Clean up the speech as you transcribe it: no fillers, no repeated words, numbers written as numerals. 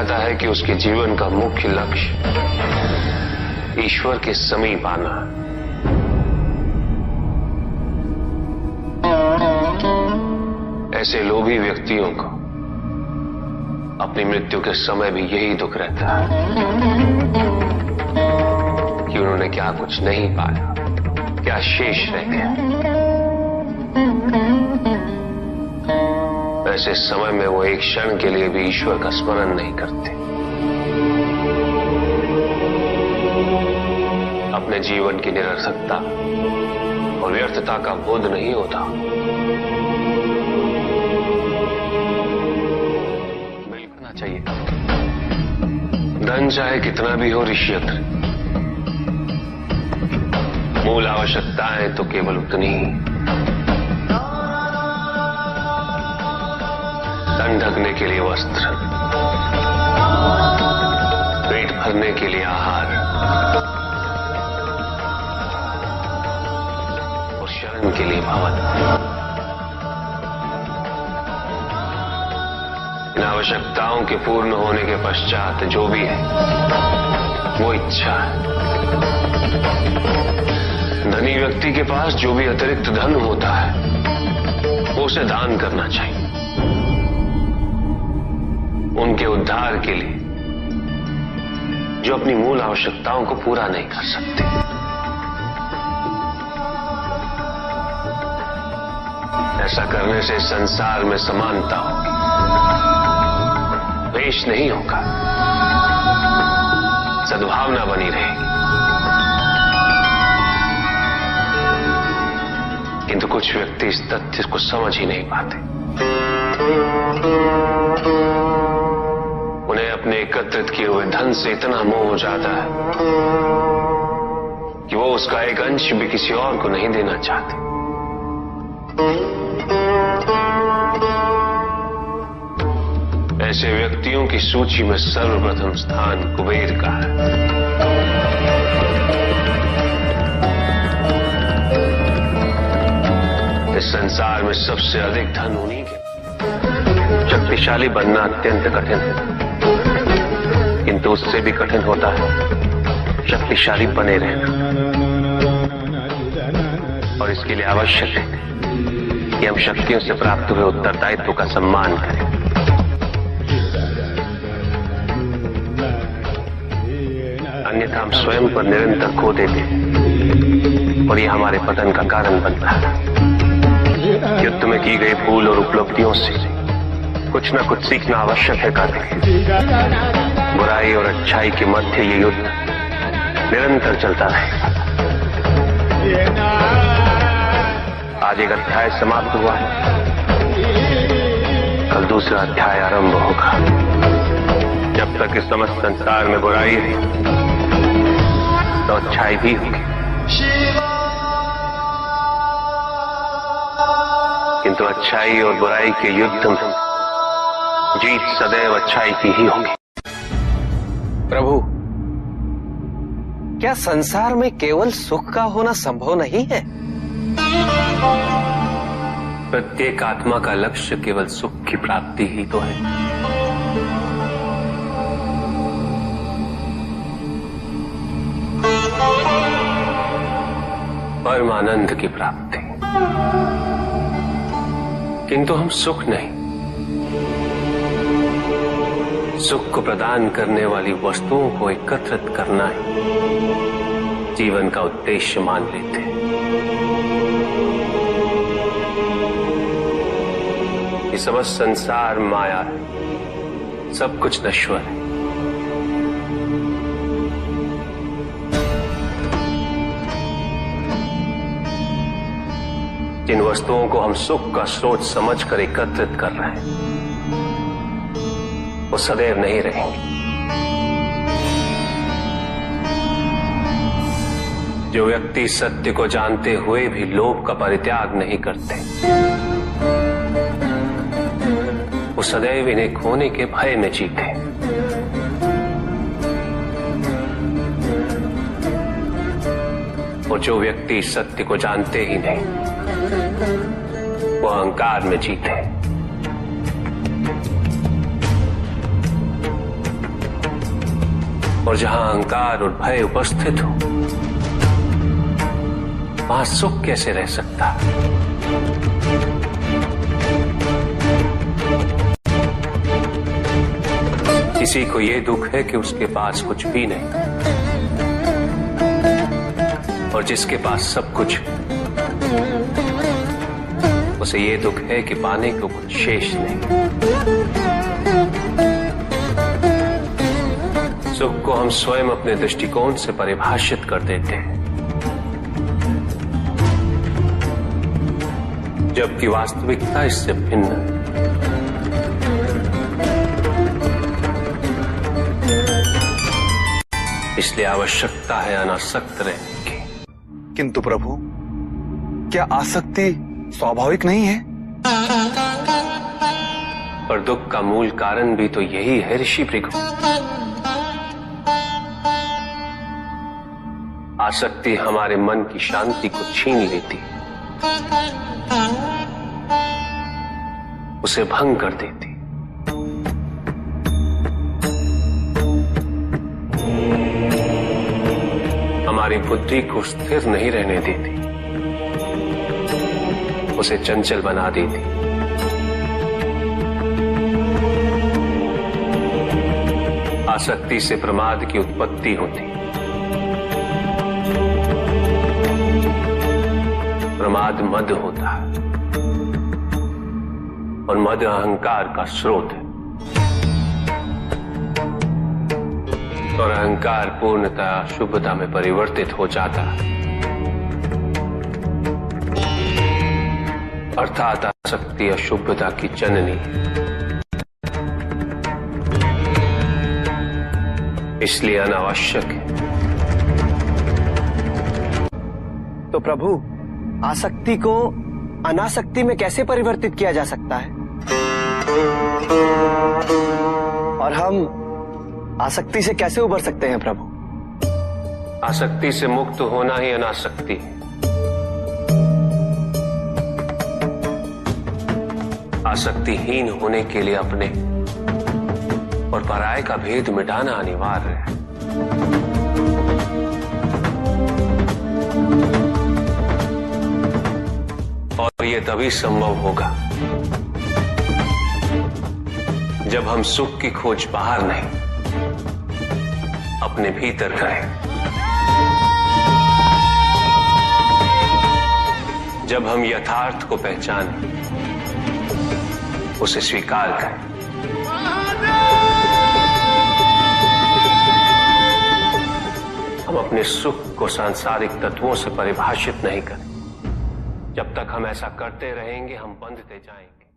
चाहता है कि उसके जीवन का मुख्य लक्ष्य ईश्वर के समीप आना है। ऐसे लोभी व्यक्तियों को अपनी मृत्यु के समय भी यही दुख रहता है कि उन्होंने क्या कुछ नहीं पाया, क्या शेष रह गया। ऐसे समय में वो एक क्षण के लिए भी ईश्वर का स्मरण नहीं करते, अपने जीवन की निरर्थकता और व्यर्थता का बोध नहीं होता। मिलना चाहिए। धन चाहे कितना भी हो ऋषियत्र, मूल आवश्यकताएं तो केवल उतनी ही। तन ढकने के लिए वस्त्र, पेट भरने के लिए आहार और शरण के लिए भवन। इन आवश्यकताओं के पूर्ण होने के पश्चात जो भी है वो इच्छा है। धनी व्यक्ति के पास जो भी अतिरिक्त धन होता है वो उसे दान करना चाहिए, उनके उद्धार के लिए जो अपनी मूल आवश्यकताओं को पूरा नहीं कर सकते। ऐसा करने से संसार में समानता होगी, द्वेष नहीं होगा, सद्भावना बनी रहेगी। किंतु कुछ व्यक्ति इस तथ्य को समझ ही नहीं पाते। उन्हें अपने एकत्रित किए हुए धन से इतना मोह हो जाता है कि वो उसका एक अंश भी किसी और को नहीं देना चाहते। ऐसे व्यक्तियों की सूची में सर्वप्रथम स्थान कुबेर का है। इस संसार में सबसे अधिक धन उन्हीं के। शक्तिशाली बनना अत्यंत कठिन है, किंतु उससे भी कठिन होता है शक्तिशाली बने रहना। और इसके लिए आवश्यक है कि हम शक्तियों से प्राप्त हुए उत्तरदायित्व का सम्मान करें। अन्यथा हम स्वयं पर निरंतर खो देते हैं और ये हमारे पतन का कारण बनता है। युद्ध में की गई भूल और उपलब्धियों से कुछ न कुछ सीखना आवश्यक है कार्तिक। बुराई और अच्छाई के मध्य ये युद्ध निरंतर चलता रहेगा। आज एक अध्याय समाप्त हुआ है, कल दूसरा अध्याय आरंभ होगा। जब तक इस समस्त संसार में बुराई है तो अच्छाई भी होगी, किंतु अच्छाई और बुराई के युद्ध में जीत सदैव अच्छाई की ही होगी। प्रभु, क्या संसार में केवल सुख का होना संभव नहीं है? प्रत्येक आत्मा का लक्ष्य केवल सुख की प्राप्ति ही तो है। परमानंद की प्राप्ति। किंतु हम सुख नहीं, सुख को प्रदान करने वाली वस्तुओं को एकत्रित करना ही जीवन का उद्देश्य मान लेते हैं। ये समस्त संसार माया है, सब कुछ नश्वर है। जिन वस्तुओं को हम सुख का स्रोत समझकर एकत्रित कर रहे हैं वो सदैव नहीं रहेंगे। जो व्यक्ति सत्य को जानते हुए भी लोभ का परित्याग नहीं करते वो सदैव इन्हें खोने के भय में जीते। और जो व्यक्ति सत्य को जानते ही नहीं वो अहंकार में जीते। और जहां अहंकार और भय उपस्थित हो, वहां सुख कैसे रह सकता? किसी को यह दुख है कि उसके पास कुछ भी नहीं, और जिसके पास सब कुछ, उसे यह दुख है कि पाने को कुछ शेष नहीं। सुख को हम स्वयं अपने दृष्टिकोण से परिभाषित कर देते हैं, जबकि वास्तविकता इससे भिन्न है। इसलिए आवश्यकता है अनासक्त रहने की। किंतु प्रभु, क्या आसक्ति स्वाभाविक नहीं है? पर दुख का मूल कारण भी तो यही है ऋषि भृगु। आसक्ति हमारे मन की शांति को छीन लेती, उसे भंग कर देती। हमारी बुद्धि को स्थिर नहीं रहने देती, उसे चंचल बना देती। आसक्ति से प्रमाद की उत्पत्ति होती, प्रमाद मद होता है, और मद अहंकार का स्रोत है, और अहंकार पूर्णतः शुभता में परिवर्तित हो जाता है। अर्थात आसक्ति अशुभता की जननी, इसलिए अनावश्यक है। तो प्रभु, आसक्ति को अनासक्ति में कैसे परिवर्तित किया जा सकता है? और हम आसक्ति से कैसे उबर सकते हैं प्रभु? आसक्ति से मुक्त होना ही अनासक्ति है। आसक्तिहीन होने के लिए अपने और पराये का भेद मिटाना अनिवार्य है। और यह तभी संभव होगा जब हम सुख की खोज बाहर नहीं, अपने भीतर करें। जब हम यथार्थ को पहचानें, उसे स्वीकार करें। हम अपने सुख को सांसारिक तत्वों से परिभाषित नहीं करें। जब तक हम ऐसा करते रहेंगे, हम बंधते जाएंगे।